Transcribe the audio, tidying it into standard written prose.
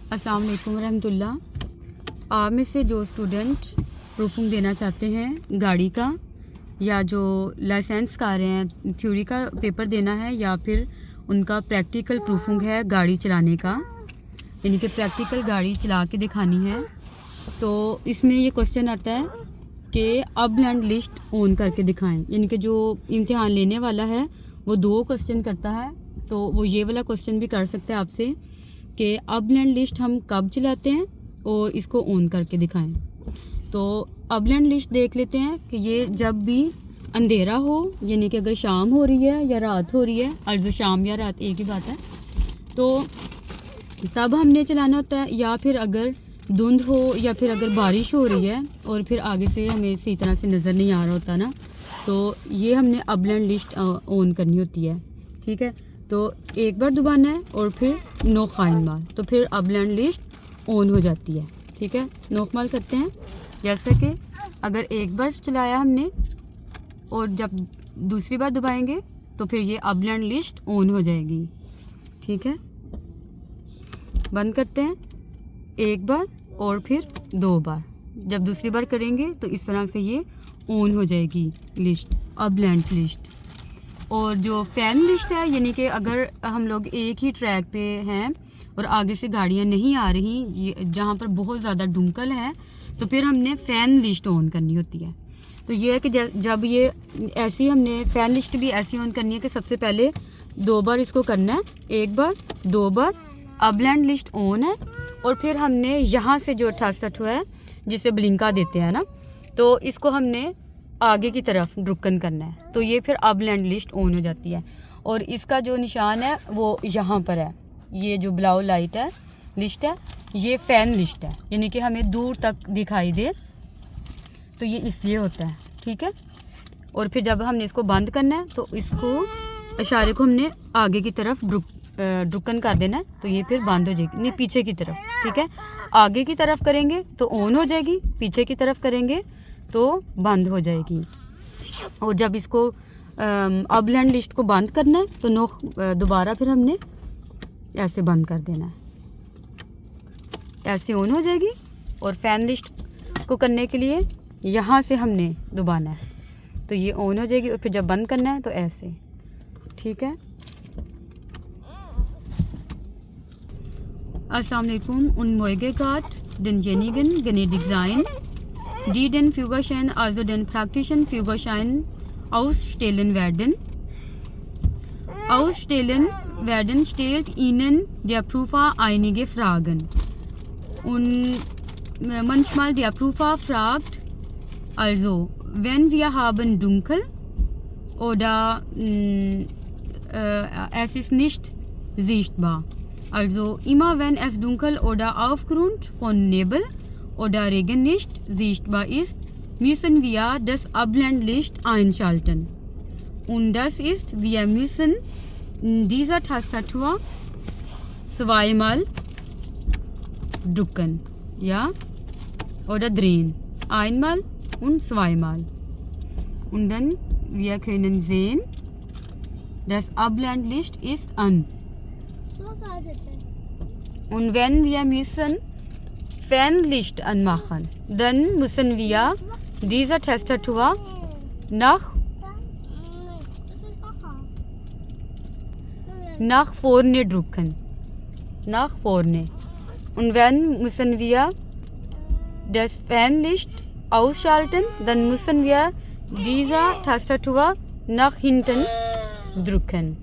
अस्सलाम वालेकुम रहमतुल्लाह। आप में से जो स्टूडेंट प्रूफिंग देना चाहते हैं गाड़ी का, या जो लाइसेंस का रहे हैं, थ्योरी का पेपर देना है, या फिर उनका प्रैक्टिकल प्रूफिंग है गाड़ी चलाने का, यानी कि प्रैक्टिकल गाड़ी चला के दिखानी है, तो इसमें ये क्वेश्चन आता है कि अब लैंड लिस्ट ऑन करके दिखाएं। यानी कि जो इम्तिहान लेने वाला है वो 2 क्वेश्चन करता है, तो वो ये वाला क्वेश्चन भी कर सकते हैं आपसे कि अब लैंड लिस्ट हम कब चलाते हैं और इसको ऑन करके दिखाएं। तो अब लैंड लिस्ट देख लेते हैं कि ये जब भी अंधेरा हो, यानी कि अगर शाम हो रही है या रात हो रही है, और जो शाम या रात एक ही बात है, तो तब हमने चलाना होता है, या फिर अगर धुंध हो, या फिर अगर बारिश हो रही है और फिर आगे से हमें इसी तरह से नज़र नहीं आ रहा होता ना, तो ये हमने अब लैंड लिस्ट ऑन करनी होती है। ठीक है, तो एक बार दबाना है और फिर नोखाइन माल, तो फिर अब लैंड लिस्ट ऑन हो जाती है। ठीक है, नोखमाल करते हैं। जैसे कि अगर एक बार चलाया हमने और जब दूसरी बार दबाएंगे तो फिर ये अब लैंड लिस्ट ऑन हो जाएगी। ठीक है, बंद करते हैं एक बार और फिर 2 बार। जब दूसरी बार करेंगे तो इस तरह से ये ऑन हो जाएगी लिस्ट, अब लैंड लिस्ट। और जो फैन लिस्ट है, यानी कि अगर हम लोग एक ही ट्रैक पे हैं और आगे से गाड़ियां नहीं आ रही, जहाँ पर बहुत ज़्यादा डुंकल है, तो फिर हमने फ़ैन लिस्ट ऑन करनी होती है। तो ये है कि जब ये ऐसी हमने फ़ैन लिस्ट भी ऐसी ऑन करनी है कि सबसे पहले 2 बार इसको करना है, 1 बार 2 बार अब लैंड लिस्ट ऑन है, और फिर हमने यहाँ से जो ठट हुआ है जिसे ब्लिंका देते हैं ना, तो इसको हमने आगे की तरफ ड्रुकन करना है, तो ये फिर अब लैंड लिस्ट ऑन हो जाती है। और इसका जो निशान है वो यहाँ पर है, ये जो ब्लाउ लाइट है लिस्ट है, ये फ़ैन लिस्ट है, यानी कि हमें दूर तक दिखाई दे, तो ये इसलिए होता है। ठीक है, और फिर जब हमने इसको बंद करना है तो इसको इशारे को हमने आगे की तरफ ड्रुकन कर देना है, तो ये फिर बंद हो जाएगी, नहीं पीछे की तरफ। ठीक है, आगे की तरफ करेंगे तो ऑन हो जाएगी, पीछे की तरफ करेंगे तो बंद हो जाएगी। और जब इसको अब लैंड लिस्ट को बंद करना है तो दोबारा फिर हमने ऐसे बंद कर देना है, ऐसे ऑन हो जाएगी। और फैन लिस्ट को करने के लिए यहाँ से हमने दबाना है, तो ये ऑन हो जाएगी, और फिर जब बंद करना है तो ऐसे। ठीक है, अस्सलाम वालेकुम। उन Möglichkeit, denjenigen gnädig sein, die den Führerschein, also den praktischen Führerschein ausstellen werden. Ausstellen werden stellt Ihnen der Prüfer einige Fragen. Und manchmal der Prüfer fragt, also wenn wir haben dunkel oder es ist nicht sichtbar. Also immer wenn es dunkel oder aufgrund von Nebel oder Regen nicht sichtbar ist, müssen wir das Abblendlicht einschalten. Und das ist, wir müssen diese Tastatur zweimal drücken, ja, oder drehen, einmal und zweimal. Und dann wir können sehen, das Abblendlicht ist an. Und wenn wir müssen Fernlicht anmachen, dann müssen wir diese Tastatur nach vorne drücken, nach vorne. Und wenn müssen wir das Fernlicht ausschalten, dann müssen wir diese Tastatur nach hinten drücken.